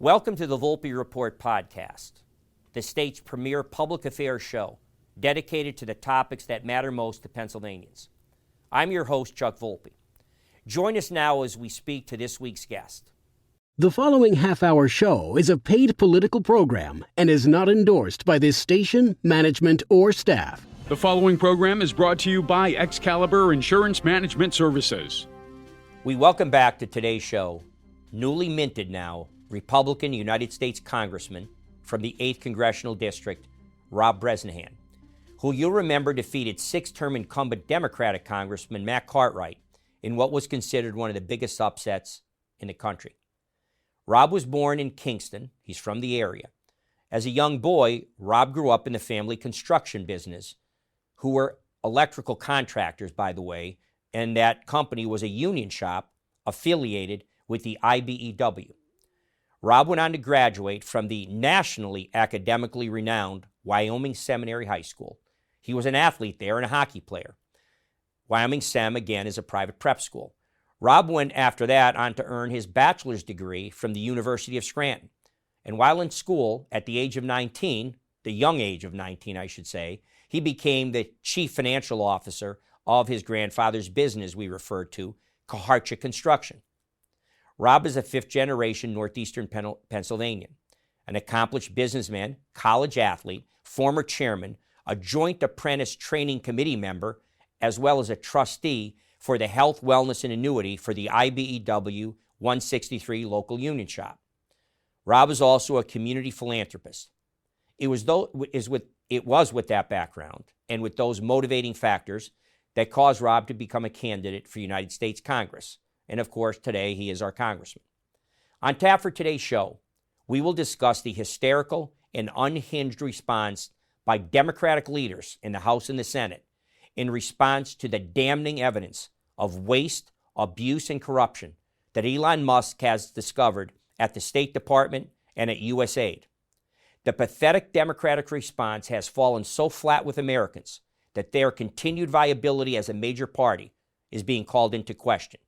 Welcome to the Volpe Report podcast, the state's premier public affairs show dedicated to the topics that matter most to Pennsylvanians. I'm your host, Chuck Volpe. Join us now as we speak to this week's guest. The following half-hour show is a paid political program and is not endorsed by this station, management, or staff. The following program is brought to you by Excalibur Insurance Management Services. We welcome back to today's show, newly minted now, Republican United States Congressman from the 8th Congressional District, Rob Bresnahan, who you'll remember defeated six-term incumbent Democratic Congressman Matt Cartwright in what was considered one of the biggest upsets in the country. Rob was born in Kingston. He's from the area. As a young boy, Rob grew up in the family construction business, who were electrical contractors, by the way, and that company was a union shop affiliated with the IBEW. Rob went on to graduate from the nationally academically renowned Wyoming Seminary High School. He was an athlete there and a hockey player. Wyoming Sem, again, is a private prep school. Rob went after that on to earn his bachelor's degree from the University of Scranton. And while in school, at the age of 19, the young age of 19, I should say, he became the chief financial officer of his grandfather's business we refer to, Kaharcha Construction. Rob is a fifth-generation Northeastern Pennsylvanian, an accomplished businessman, college athlete, former chairman, a joint apprentice training committee member, as well as a trustee for the Health, Wellness, and Annuity for the IBEW 163 local union shop. Rob is also a community philanthropist. It was with that background and with those motivating factors that caused Rob to become a candidate for United States Congress. And of course, today he is our congressman. On tap for today's show, we will discuss the hysterical and unhinged response by Democratic leaders in the House and the Senate in response to the damning evidence of waste, abuse, and corruption that Elon Musk has discovered at the State Department and at USAID. The pathetic Democratic response has fallen so flat with Americans that their continued viability as a major party is being called into question.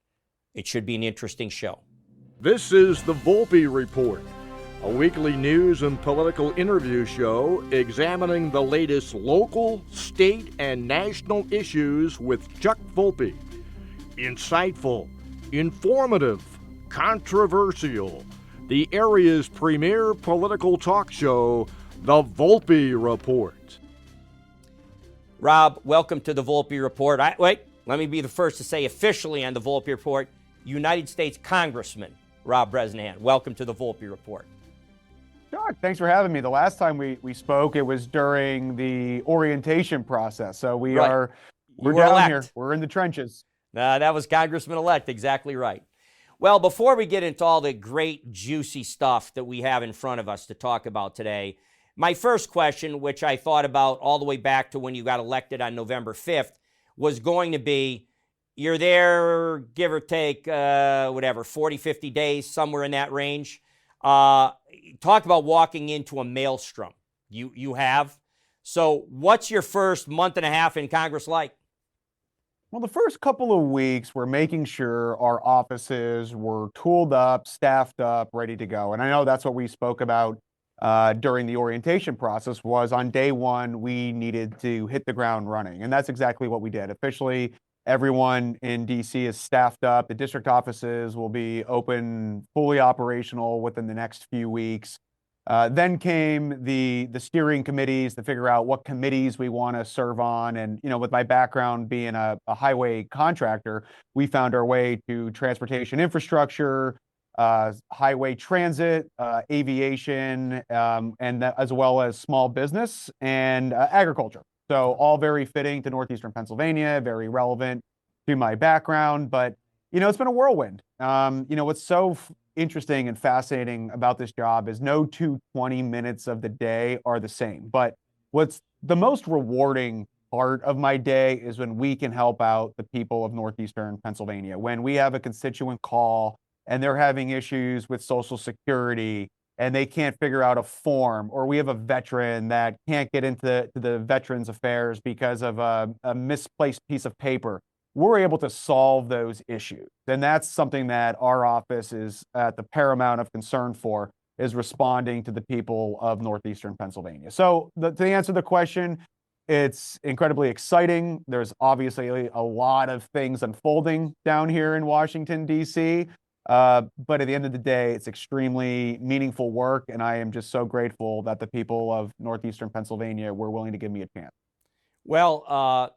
It should be an interesting show. This is the Volpe Report, a weekly news and political interview show examining the latest local, state, and national issues with Chuck Volpe. Insightful, informative, controversial. The area's premier political talk show, the Volpe Report. Rob, welcome to the Volpe Report. Let me be the first to say officially on the Volpe Report, United States Congressman Rob Bresnahan. Welcome to the Volpe Report. Chuck, thanks for having me. The last time we spoke, it was during the orientation process. So we're down elect. Here. We're in the trenches. That was Congressman-elect, exactly right. Well, before we get into all the great, juicy stuff that we have in front of us to talk about today, my first question, which I thought about all the way back to when you got elected on November 5th, was going to be, you're there, give or take, 40, 50 days, somewhere in that range. Talk about walking into a maelstrom. You have. So what's your first month and a half in Congress like? Well, the first couple of weeks, we're making sure our offices were tooled up, staffed up, ready to go. And I know that's what we spoke about during the orientation process. Was on day one, we needed to hit the ground running. And that's exactly what we did. Officially, everyone in D.C. is staffed up. The district offices will be open, fully operational within the next few weeks. Then came the steering committees to figure out what committees we want to serve on. And, with my background being a highway contractor, we found our way to transportation infrastructure, highway transit, aviation, and as well as small business and agriculture. So all very fitting to Northeastern Pennsylvania, very relevant to my background. But, it's been a whirlwind. What's so interesting and fascinating about this job is no 20 minutes of the day are the same. But what's the most rewarding part of my day is when we can help out the people of Northeastern Pennsylvania. When we have a constituent call and they're having issues with Social Security and they can't figure out a form, or we have a veteran that can't get into the Veterans Affairs because of a misplaced piece of paper, we're able to solve those issues. And that's something that our office is at the paramount of concern for. is responding to the people of northeastern Pennsylvania. So to answer the question, it's incredibly exciting. There's obviously a lot of things unfolding down here in Washington, D.C., but at the end of the day, it's extremely meaningful work, and I am just so grateful that the people of northeastern Pennsylvania were willing to give me a chance. Well,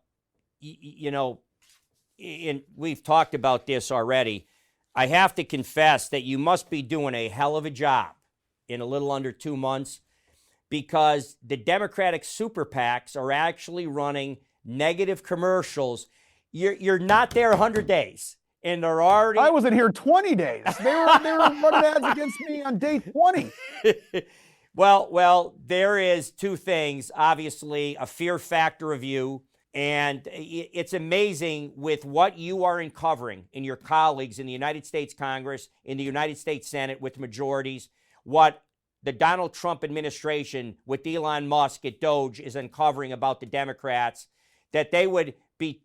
we've talked about this already. I have to confess that you must be doing a hell of a job in a little under 2 months, because the Democratic super PACs are actually running negative commercials. You're not there 100 days, and they're already... I wasn't here 20 days. They were running ads against me on day 20. Well, there is two things. Obviously, a fear factor of you, and it's amazing with what you are uncovering in your colleagues in the United States Congress, in the United States Senate with majorities, what the Donald Trump administration with Elon Musk at Doge is uncovering about the Democrats, that they would be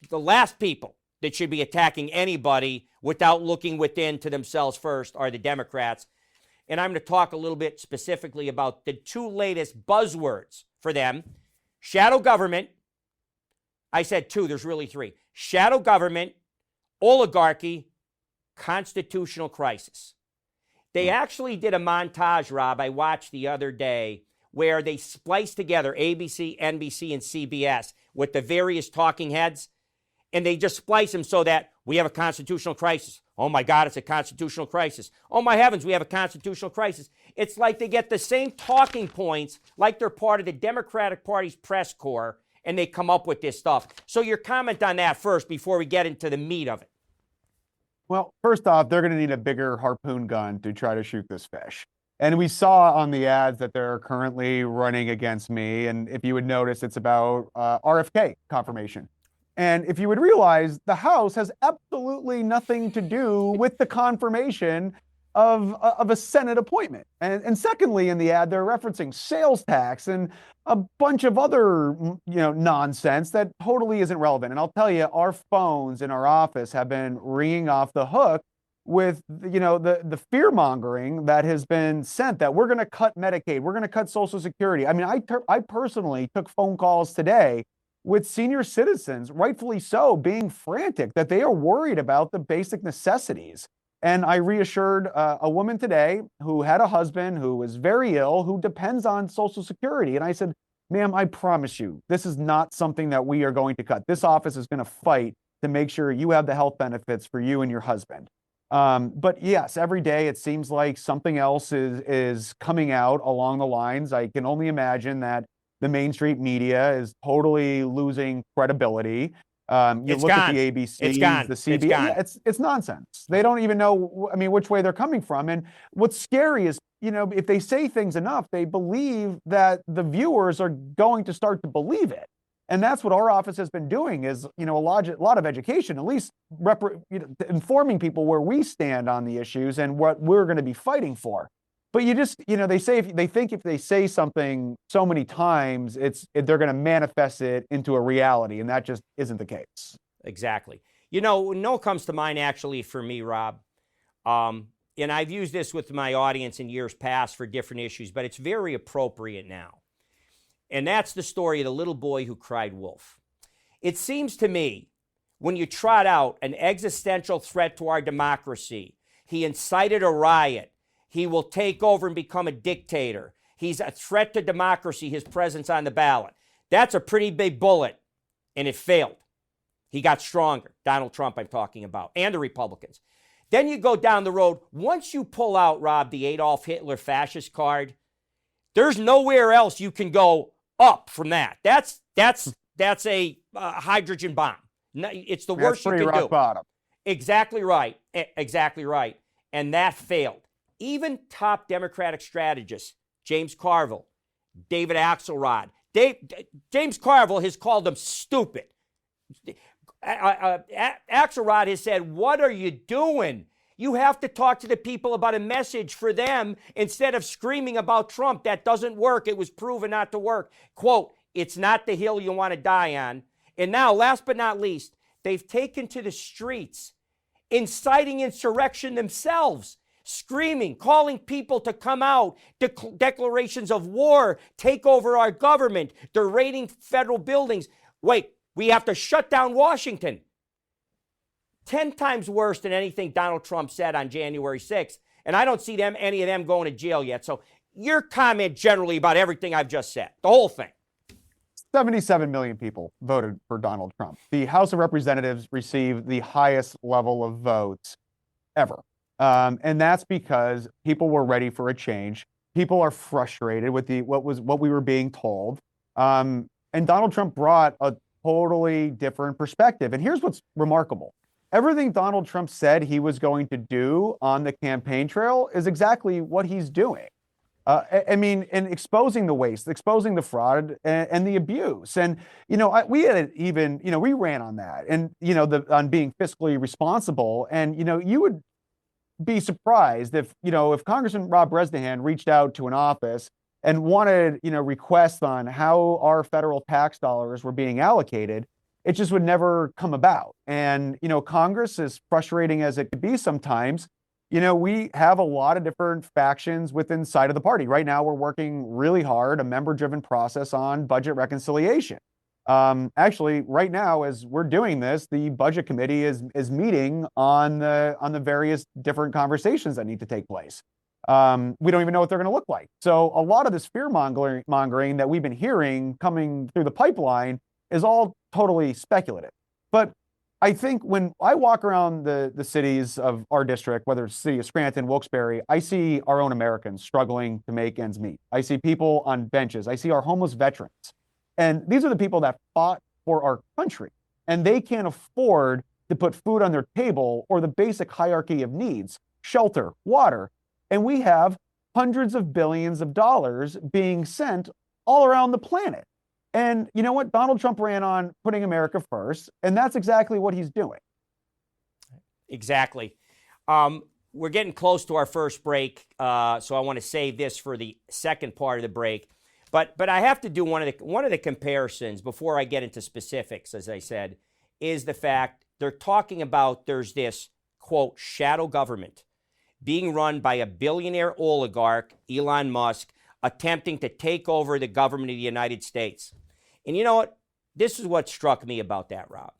the last people that should be attacking anybody without looking within to themselves first are the Democrats. And I'm going to talk a little bit specifically about the two latest buzzwords for them: shadow government. I said two, there's really three. Shadow government, oligarchy, constitutional crisis. They actually did a montage, Rob, I watched the other day, where they spliced together ABC, NBC, and CBS with the various talking heads, and they just splice them so that we have a constitutional crisis. Oh my God, it's a constitutional crisis. Oh my heavens, we have a constitutional crisis. It's like they get the same talking points like they're part of the Democratic Party's press corps, and they come up with this stuff. So your comment on that first before we get into the meat of it. Well, first off, they're going to need a bigger harpoon gun to try to shoot this fish. And we saw on the ads that they're currently running against me. And if you would notice, it's about RFK confirmation. And if you would realize, the House has absolutely nothing to do with the confirmation of a Senate appointment. And secondly, in the ad, they're referencing sales tax and a bunch of other, nonsense that totally isn't relevant. And I'll tell you, our phones in our office have been ringing off the hook with, the fear mongering that has been sent that we're going to cut Medicaid, we're going to cut Social Security. I mean, I personally took phone calls today with senior citizens, rightfully so, being frantic that they are worried about the basic necessities. And I reassured a woman today who had a husband who was very ill, who depends on Social Security. And I said, ma'am, I promise you, this is not something that we are going to cut. This office is going to fight to make sure you have the health benefits for you and your husband. But yes, every day it seems like something else is coming out along the lines. I can only imagine that the Main Street media is totally losing credibility. You look at the ABC, the CBS, it's nonsense. They don't even know, which way they're coming from. And what's scary is, if they say things enough, they believe that the viewers are going to start to believe it. And that's what our office has been doing is, a lot of education, at least informing people where we stand on the issues and what we're going to be fighting for. But you just, they say, if they say something so many times, they're going to manifest it into a reality, and that just isn't the case. Exactly. No comes to mind actually for me, Rob. And I've used this with my audience in years past for different issues, but it's very appropriate now. And that's the story of the little boy who cried wolf. It seems to me, when you trot out an existential threat to our democracy, he incited a riot, he will take over and become a dictator, he's a threat to democracy, his presence on the ballot. That's a pretty big bullet, and it failed. He got stronger. Donald Trump, I'm talking about, and the Republicans. Then you go down the road. Once you pull out, Rob, the Adolf Hitler fascist card, there's nowhere else you can go up from that. That's a hydrogen bomb. It's the worst you can do. Bottom. Exactly right. Exactly right. And that failed. Even top Democratic strategists, James Carville, David Axelrod. James Carville has called them stupid. Axelrod has said, what are you doing? You have to talk to the people about a message for them instead of screaming about Trump. That doesn't work. It was proven not to work. Quote, it's not the hill you want to die on. And now, last but not least, they've taken to the streets, inciting insurrection themselves. screaming, calling people to come out, declarations of war, take over our government. They're raiding federal buildings. Wait, we have to shut down Washington. 10 times worse than anything Donald Trump said on January 6th. And I don't see any of them going to jail yet. So your comment generally about everything I've just said, the whole thing. 77 million people voted for Donald Trump. The House of Representatives received the highest level of votes ever. And that's because people were ready for a change. People are frustrated with what we were being told. And Donald Trump brought a totally different perspective. And here's what's remarkable. Everything Donald Trump said he was going to do on the campaign trail is exactly what he's doing. I mean, in exposing the waste, exposing the fraud and the abuse. And, we had even, we ran on that and, on being fiscally responsible. And, you would be surprised if Congressman Rob Bresnahan reached out to an office and wanted, requests on how our federal tax dollars were being allocated. It just would never come about. And, Congress, as frustrating as it could be sometimes, we have a lot of different factions within side of the party. Right now, we're working really hard, a member-driven process on budget reconciliation. Actually, right now, as we're doing this, the budget committee is meeting on the various different conversations that need to take place. We don't even know what they're going to look like. So a lot of this fear mongering that we've been hearing coming through the pipeline is all totally speculative. But I think when I walk around the cities of our district, whether it's the city of Scranton, Wilkes-Barre, I see our own Americans struggling to make ends meet. I see people on benches. I see our homeless veterans. And these are the people that fought for our country. And they can't afford to put food on their table or the basic hierarchy of needs, shelter, water. And we have hundreds of billions of dollars being sent all around the planet. And you know what? Donald Trump ran on putting America first, and that's exactly what he's doing. Exactly. We're getting close to our first break, so I want to save this for the second part of the break. But I have to do one of the comparisons before I get into specifics, as I said, is the fact they're talking about there's this, quote, shadow government being run by a billionaire oligarch, Elon Musk, attempting to take over the government of the United States. And you know what? This is what struck me about that, Rob.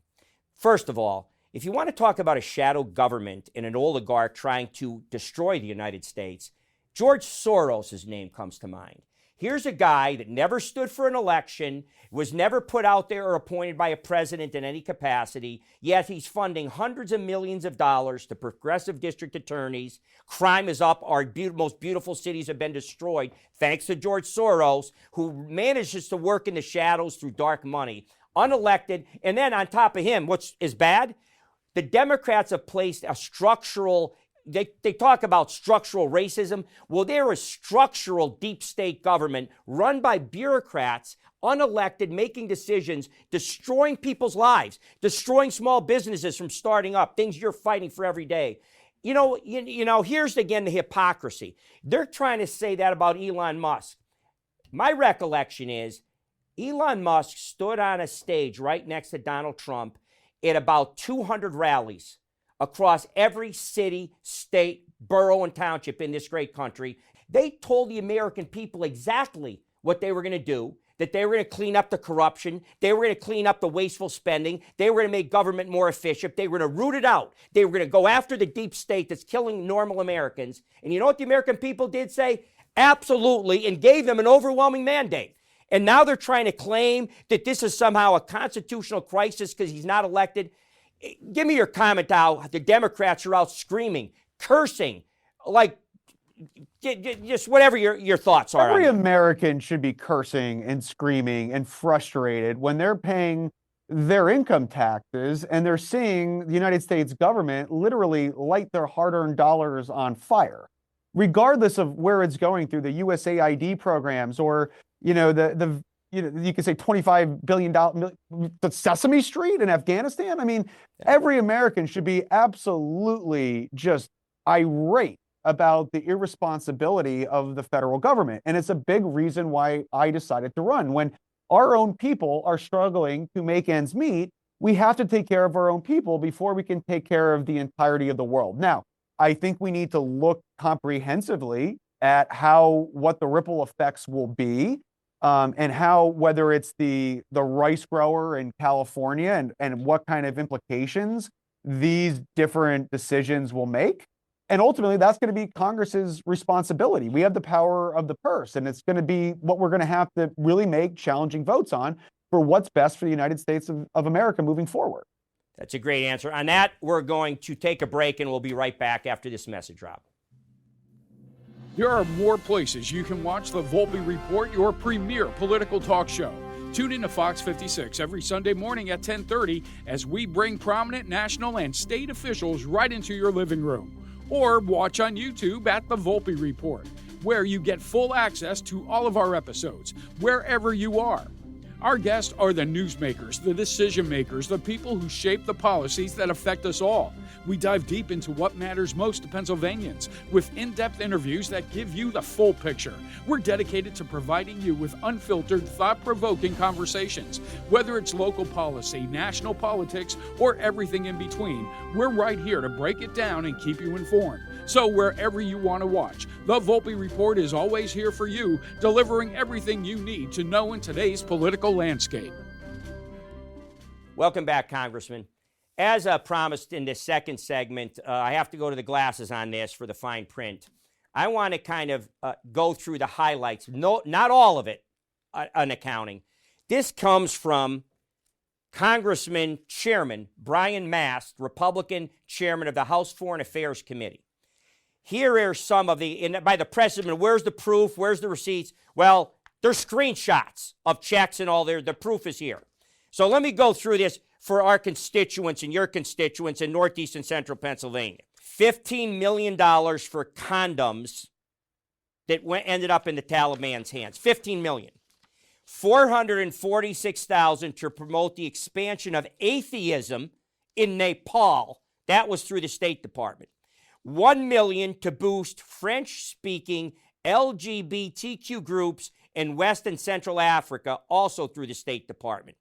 First of all, if you want to talk about a shadow government and an oligarch trying to destroy the United States, George Soros' name comes to mind. Here's a guy that never stood for an election, was never put out there or appointed by a president in any capacity, yet he's funding hundreds of millions of dollars to progressive district attorneys. Crime is up. Our most beautiful cities have been destroyed thanks to George Soros, who manages to work in the shadows through dark money, unelected. And then on top of him, what is bad, the Democrats have placed a structural They talk about structural racism. Well, there is structural deep state government run by bureaucrats, unelected, making decisions, destroying people's lives, destroying small businesses from starting up, things you're fighting for every day. Here's again the hypocrisy. They're trying to say that about Elon Musk. My recollection is Elon Musk stood on a stage right next to Donald Trump at about 200 rallies across every city, state, borough, and township in this great country. They told the American people exactly what they were going to do, that they were going to clean up the corruption, they were going to clean up the wasteful spending, they were going to make government more efficient, they were going to root it out, they were going to go after the deep state that's killing normal Americans. And you know what the American people did say? Absolutely, and gave them an overwhelming mandate. And now they're trying to claim that this is somehow a constitutional crisis because he's not elected. Give me your comment how the Democrats are out screaming, cursing, like just whatever your thoughts are. Every American should be cursing and screaming and frustrated when they're paying their income taxes and they're seeing the United States government literally light their hard-earned dollars on fire, regardless of where it's going through the USAID programs or, you could say $25 billion, the Sesame Street in Afghanistan. I mean, every American should be absolutely just irate about the irresponsibility of the federal government. And it's a big reason why I decided to run. When our own people are struggling to make ends meet, we have to take care of our own people before we can take care of the entirety of the world. Now, I think we need to look comprehensively at what the ripple effects will be, and how, whether it's the rice grower in California and what kind of implications these different decisions will make. And ultimately, that's going to be Congress's responsibility. We have the power of the purse, and it's going to be what we're going to have to really make challenging votes on for what's best for the United States of America moving forward. That's a great answer. On that, we're going to take a break, and we'll be right back after this message, Rob. There are more places you can watch the Volpe Report, your premier political talk show. Tune in to Fox 56 every Sunday morning at 10:30 as we bring prominent national and state officials right into your living room. Or watch on YouTube at the Volpe Report, where you get full access to all of our episodes, wherever you are. Our guests are the newsmakers, the decision makers, the people who shape the policies that affect us all. We dive deep into what matters most to Pennsylvanians with in-depth interviews that give you the full picture. We're dedicated to providing you with unfiltered, thought-provoking conversations. Whether it's local policy, national politics, or everything in between, we're right here to break it down and keep you informed. So wherever you want to watch, the Volpe Report is always here for you, delivering everything you need to know in today's political landscape. Welcome back, Congressman. As promised in this second segment, I have to go to the glasses on this for the fine print. I want to kind of go through the highlights. No, not all of it on accounting. This comes from Congressman Chairman Brian Mast, Republican Chairman of the House Foreign Affairs Committee. Here are some of by the president, where's the proof? Where's the receipts? Well, there's screenshots of checks and all there. The proof is here. So let me go through this for our constituents and your constituents in Northeast and Central Pennsylvania. $15 million for condoms that ended up in the Taliban's hands. $15 million. $446,000 to promote the expansion of atheism in Nepal. That was through the State Department. $1 million to boost French-speaking LGBTQ groups in West and Central Africa, also through the State Department.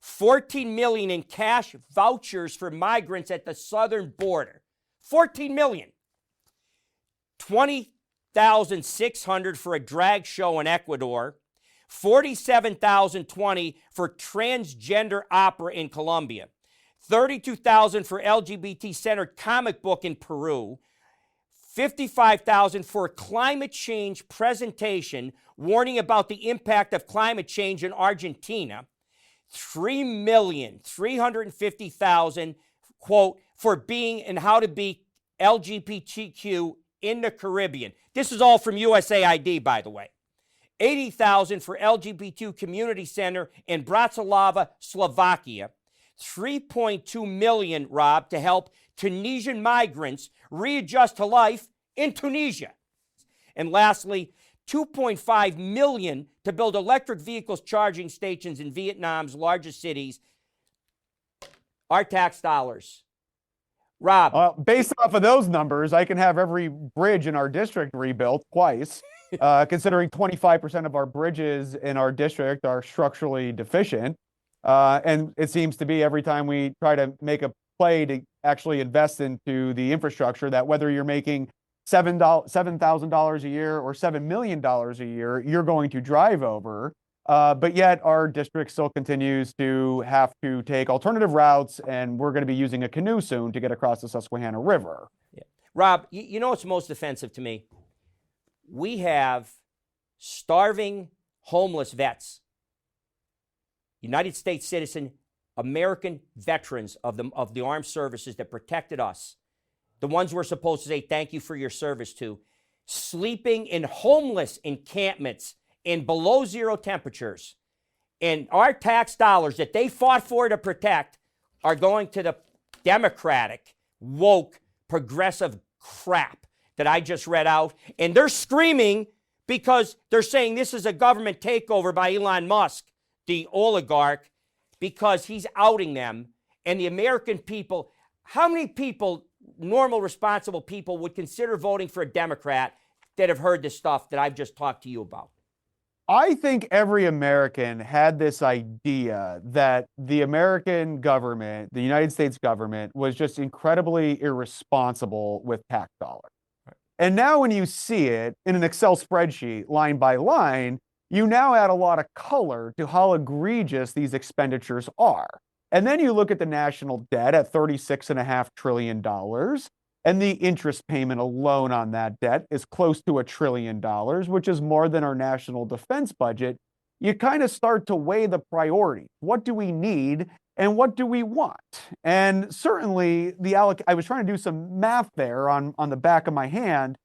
$14 million in cash vouchers for migrants at the southern border. $14 million. $20,600 for a drag show in Ecuador. $47,020 for transgender opera in Colombia. $32,000 for LGBT-centered comic book in Peru. $55,000 for climate change presentation, warning about the impact of climate change in Argentina. $3,350,000, quote, for being and how to be LGBTQ in the Caribbean. This is all from USAID, by the way. $80,000 for LGBT Community Center in Bratislava, Slovakia. $3.2 million, Rob, to help Tunisian migrants readjust to life in Tunisia. And lastly, $2.5 million to build electric vehicles charging stations in Vietnam's largest cities. Our tax dollars. Rob. Based off of those numbers, I can have every bridge in our district rebuilt twice, considering 25% of our bridges in our district are structurally deficient. And it seems to be every time we try to make a play to actually invest into the infrastructure, that whether you're making $7,000 a year or $7 million a year, you're going to drive over. But yet our district still continues to have to take alternative routes, and we're going to be using a canoe soon to get across the Susquehanna River. Yeah. Rob, you know what's most offensive to me? We have starving, homeless vets, United States citizen, American veterans of the armed services that protected us, the ones we're supposed to say thank you for your service to, sleeping in homeless encampments in below zero temperatures. And our tax dollars that they fought for to protect are going to the Democratic, woke, progressive crap that I just read out. And they're screaming because they're saying this is a government takeover by Elon Musk, the oligarch, because he's outing them. And the American people, how many people, normal, responsible people, would consider voting for a Democrat that have heard this stuff that I've just talked to you about? I think every American had this idea that the American government, the United States government, was just incredibly irresponsible with tax dollars. And now when you see it in an Excel spreadsheet, line by line, you now add a lot of color to how egregious these expenditures are. And then you look at the national debt at $36.5 trillion, and the interest payment alone on that debt is close to $1 trillion, which is more than our national defense budget. You kind of start to weigh the priority. What do we need and what do we want? And certainly I was trying to do some math there on the back of my hand.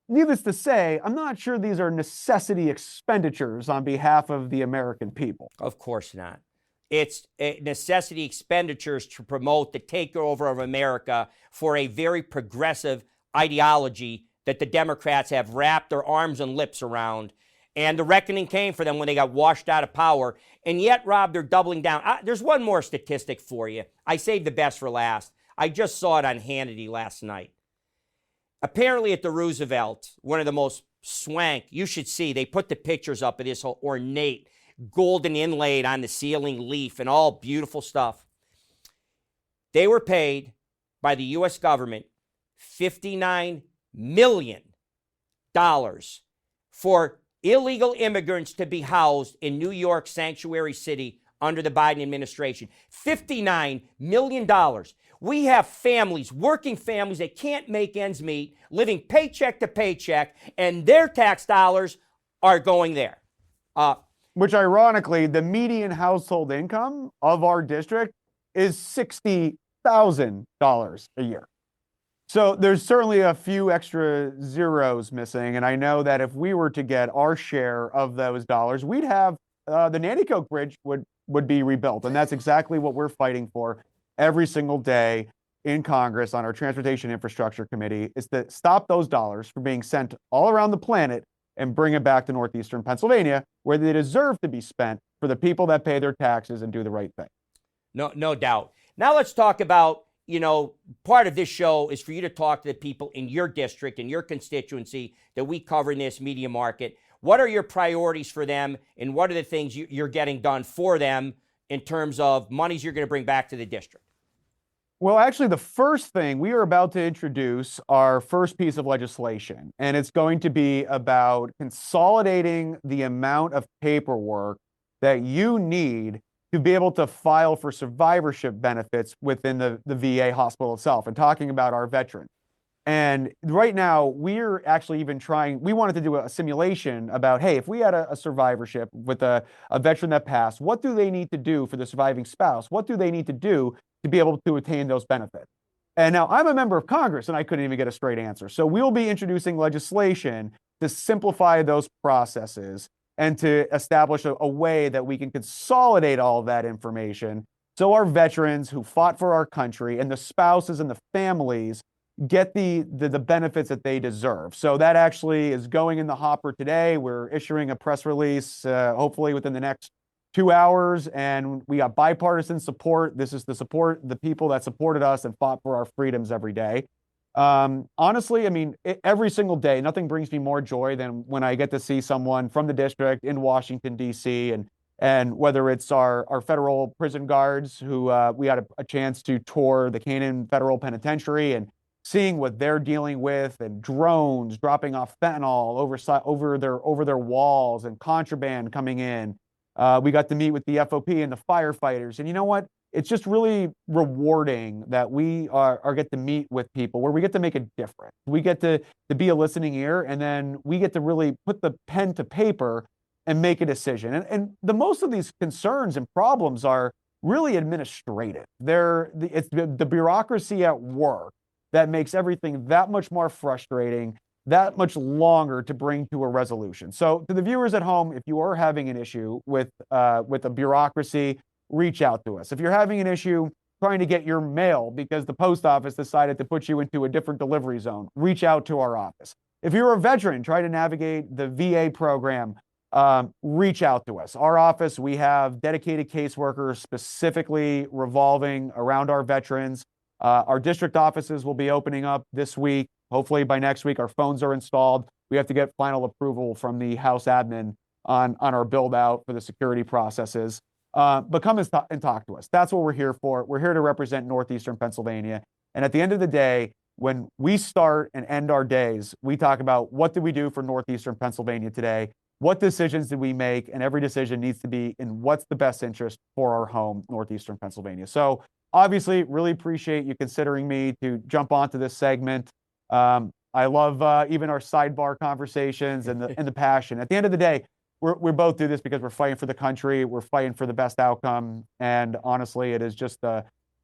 Needless to say, I'm not sure these are necessity expenditures on behalf of the American people. Of course not. It's necessity expenditures to promote the takeover of America for a very progressive ideology that the Democrats have wrapped their arms and lips around. And the reckoning came for them when they got washed out of power. And yet, Rob, they're doubling down. There's one more statistic for you. I saved the best for last. I just saw it on Hannity last night. Apparently at the Roosevelt, one of the most swank, you should see, they put the pictures up of this whole ornate golden inlaid on the ceiling leaf and all beautiful stuff. They were paid by the U.S. government $59 million for illegal immigrants to be housed in New York Sanctuary City under the Biden administration. $59 million. We have families, working families that can't make ends meet, living paycheck to paycheck, and their tax dollars are going there. Which ironically, the median household income of our district is $60,000 a year. So there's certainly a few extra zeros missing. And I know that if we were to get our share of those dollars, we'd have the Nanticoke Bridge would be rebuilt. And that's exactly what we're fighting for every single day in Congress on our Transportation Infrastructure Committee, is to stop those dollars from being sent all around the planet and bring it back to northeastern Pennsylvania, where they deserve to be spent for the people that pay their taxes and do the right thing. No doubt. Now let's talk about, part of this show is for you to talk to the people in your district, in your constituency that we cover in this media market. What are your priorities for them, and what are the things you're getting done for them in terms of monies you're going to bring back to the district? Well, actually, the first thing, we are about to introduce our first piece of legislation, and it's going to be about consolidating the amount of paperwork that you need to be able to file for survivorship benefits within the VA hospital itself, and talking about our veterans. And right now, we're actually even we wanted to do a simulation about, hey, if we had a survivorship with a veteran that passed, what do they need to do for the surviving spouse? What do they need to do to be able to attain those benefits? And now I'm a member of Congress and I couldn't even get a straight answer. So we'll be introducing legislation to simplify those processes and to establish a way that we can consolidate all of that information so our veterans who fought for our country and the spouses and the families get the benefits that they deserve. So that actually is going in the hopper today. We're issuing a press release, hopefully within the next 2 hours, and we got bipartisan support. This is the people that supported us and fought for our freedoms every day. Honestly, I mean, every single day, nothing brings me more joy than when I get to see someone from the district in Washington, D.C., and whether it's our federal prison guards who we had a chance to tour the Canaan Federal Penitentiary and seeing what they're dealing with, and drones dropping off fentanyl over their walls and contraband coming in. We got to meet with the FOP and the firefighters. And you know what? It's just really rewarding that we get to meet with people where we get to make a difference. We get to be a listening ear, and then we get to really put the pen to paper and make a decision. And the most of these concerns and problems are really administrative. It's the bureaucracy at work that makes everything that much more frustrating, that much longer to bring to a resolution. So to the viewers at home, if you are having an issue with a bureaucracy, reach out to us. If you're having an issue trying to get your mail because the post office decided to put you into a different delivery zone, reach out to our office. If you're a veteran trying to navigate the VA program, reach out to us. Our office, we have dedicated caseworkers specifically revolving around our veterans. Our district offices will be opening up this week. Hopefully by next week, our phones are installed. We have to get final approval from the House admin on our build out for the security processes, but come and talk to us. That's what we're here for. We're here to represent Northeastern Pennsylvania. And at the end of the day, when we start and end our days, we talk about what did we do for Northeastern Pennsylvania today? What decisions did we make? And every decision needs to be in what's the best interest for our home, Northeastern Pennsylvania. So obviously, really appreciate you considering me to jump onto this segment. I love even our sidebar conversations and the passion. At the end of the day, we both do this because we're fighting for the country. We're fighting for the best outcome. And honestly, it is just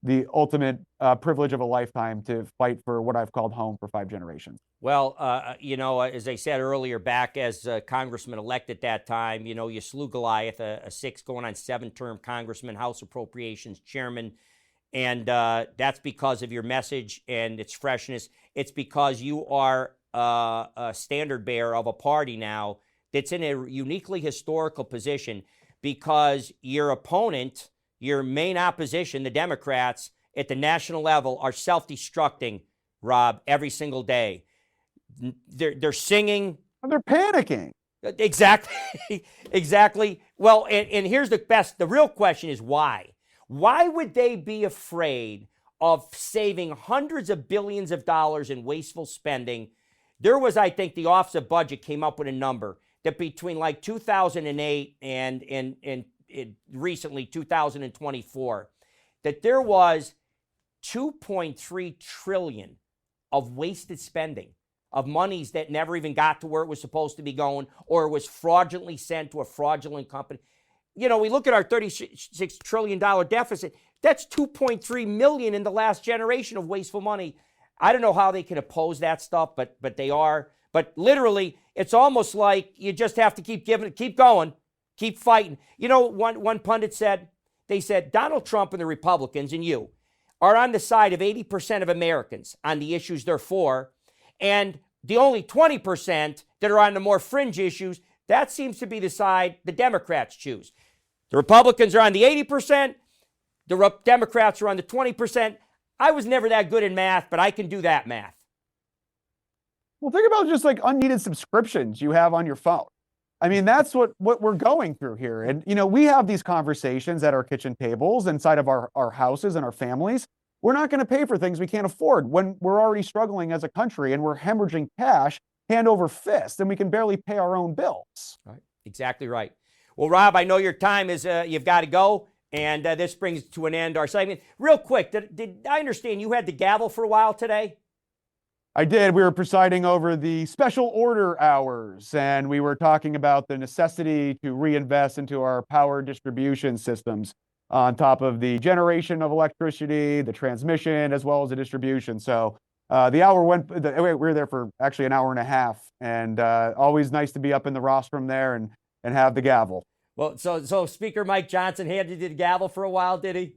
the ultimate privilege of a lifetime to fight for what I've called home for 5 generations. Well, as I said earlier, back as congressman-elect at that time, you slew Goliath, a 6 going on 7-term congressman, House Appropriations Chairman. And that's because of your message and its freshness. It's because you are a standard bearer of a party now that's in a uniquely historical position, because your opponent, your main opposition, the Democrats at the national level, are self-destructing, Rob, every single day. They're singing. And they're panicking. Exactly. Exactly. Well, and here's the real question is why? Why would they be afraid of saving hundreds of billions of dollars in wasteful spending? There was, I think, the Office of Budget came up with a number that between like 2008 and recently 2024, that there was $2.3 trillion of wasted spending, of monies that never even got to where it was supposed to be going, or was fraudulently sent to a fraudulent company. We look at our $36 trillion deficit. That's $2.3 million in the last generation of wasteful money. I don't know how they can oppose that stuff, but they are. But literally, it's almost like you just have to keep going, keep fighting. One pundit said, Donald Trump and the Republicans and you are on the side of 80% of Americans on the issues they're for, and the only 20% that are on the more fringe issues, that seems to be the side the Democrats choose. The Republicans are on the 80%. The Democrats are on the 20%. I was never that good in math, but I can do that math. Well, think about just like unneeded subscriptions you have on your phone. I mean, that's what we're going through here. And, we have these conversations at our kitchen tables, inside of our houses and our families. We're not going to pay for things we can't afford when we're already struggling as a country and we're hemorrhaging cash hand over fist, and we can barely pay our own bills. Right. Exactly right. Well, Rob, I know your time is, you've got to go, and this brings to an end our segment. Real quick, did I understand you had the gavel for a while today? I did. We were presiding over the special order hours, and we were talking about the necessity to reinvest into our power distribution systems on top of the generation of electricity, the transmission, as well as the distribution. So the hour we were there for actually an hour and a half, and always nice to be up in the rostrum there and have the gavel. Well, so Speaker Mike Johnson handed you the gavel for a while, did he?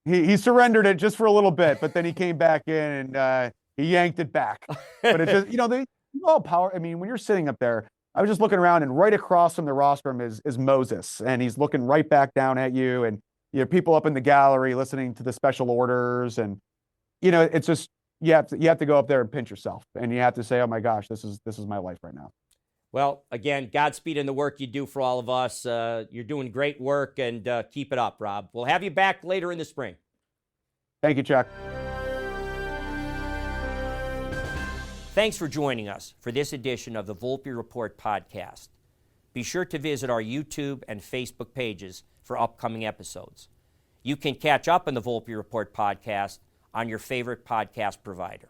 He surrendered it just for a little bit, but then he came back in and he yanked it back. But it just, power. I mean, when you're sitting up there, I was just looking around, and right across from the rostrum is Moses, and he's looking right back down at you, and people up in the gallery listening to the special orders, and it's just you have to go up there and pinch yourself, and you have to say, oh my gosh, this is my life right now. Well, again, Godspeed in the work you do for all of us. You're doing great work, and keep it up, Rob. We'll have you back later in the spring. Thank you, Chuck. Thanks for joining us for this edition of the Volpe Report podcast. Be sure to visit our YouTube and Facebook pages for upcoming episodes. You can catch up on the Volpe Report podcast on your favorite podcast provider.